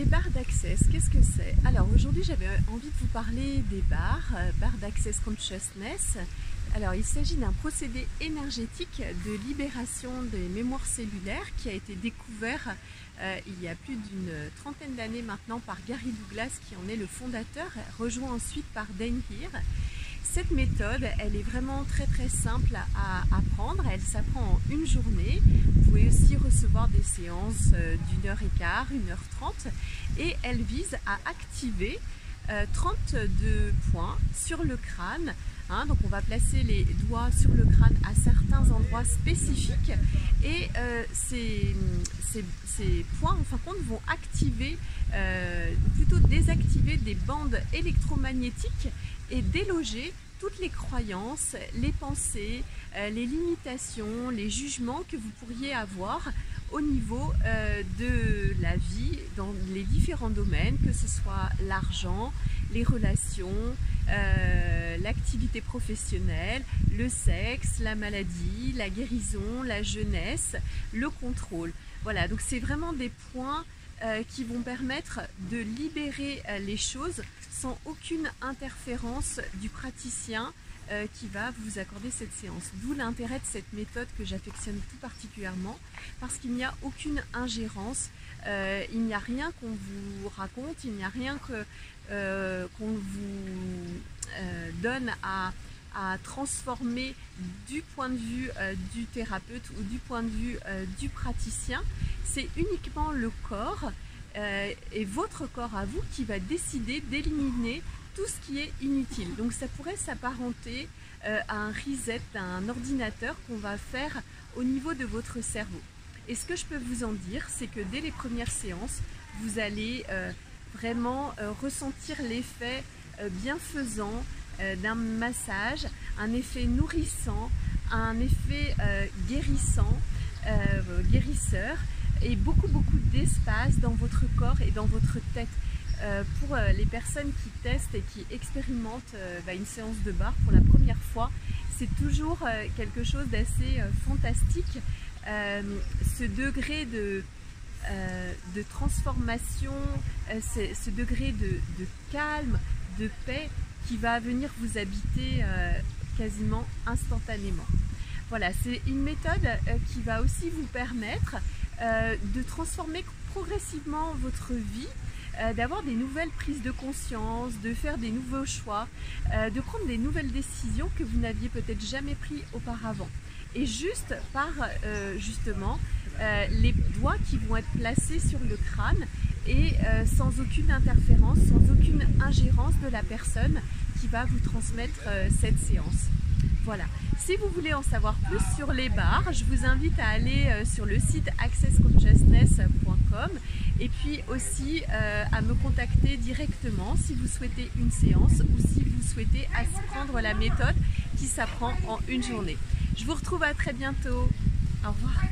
les barres d'Access, qu'est-ce que c'est? Alors aujourd'hui j'avais envie de vous parler des barres d'Access Consciousness. Alors il s'agit d'un procédé énergétique de libération des mémoires cellulaires qui a été découvert il y a plus d'une trentaine d'années maintenant par Gary Douglas qui en est le fondateur, rejoint ensuite par Dain Heer. Cette méthode, elle est vraiment très simple à apprendre, elle s'apprend en une journée. Vous pouvez aussi recevoir des séances d'1h15, 1h30 et elle vise à activer 32 points sur le crâne. Donc on va placer les doigts sur le crâne à certains endroits spécifiques et ces points en fin de compte vont activer, plutôt désactiver des bandes électromagnétiques et déloger toutes les croyances, les pensées, les limitations, les jugements que vous pourriez avoir au niveau de la vie dans les différents domaines, que ce soit l'argent, les relations, l'activité professionnelle, le sexe, la maladie, la guérison, la jeunesse, le contrôle. Voilà, donc c'est vraiment des points qui vont permettre de libérer les choses sans aucune interférence du praticien qui va vous accorder cette séance. D'où l'intérêt de cette méthode que j'affectionne tout particulièrement, parce qu'il n'y a aucune ingérence, il n'y a rien qu'on vous raconte, il n'y a rien qu'on vous donne à transformer du point de vue du thérapeute ou du point de vue du praticien. C'est uniquement le corps et votre corps à vous qui va décider d'éliminer tout ce qui est inutile. Donc ça pourrait s'apparenter à un reset d'un ordinateur qu'on va faire au niveau de votre cerveau. Et ce que je peux vous en dire, c'est que dès les premières séances, vous allez vraiment ressentir l'effet bienfaisant d'un massage, un effet nourrissant, un effet guérisseur et beaucoup d'espace dans votre corps et dans votre tête. Pour les personnes qui testent et qui expérimentent une séance de barre pour la première fois, c'est toujours quelque chose d'assez fantastique. Ce degré de transformation, ce degré de calme, de paix qui va venir vous habiter quasiment instantanément. Voilà, c'est une méthode qui va aussi vous permettre de transformer progressivement votre vie, d'avoir des nouvelles prises de conscience, de faire des nouveaux choix, de prendre des nouvelles décisions que vous n'aviez peut-être jamais prises auparavant. Et juste par justement les doigts qui vont être placés sur le crâne et sans aucune interférence, sans aucune ingérence de la personne qui va vous transmettre cette séance. Voilà. Si vous voulez en savoir plus sur les barres, je vous invite à aller sur le site accessconsciousness.com et puis aussi à me contacter directement si vous souhaitez une séance ou si vous souhaitez apprendre la méthode qui s'apprend en une journée. Je vous retrouve à très bientôt. Au revoir.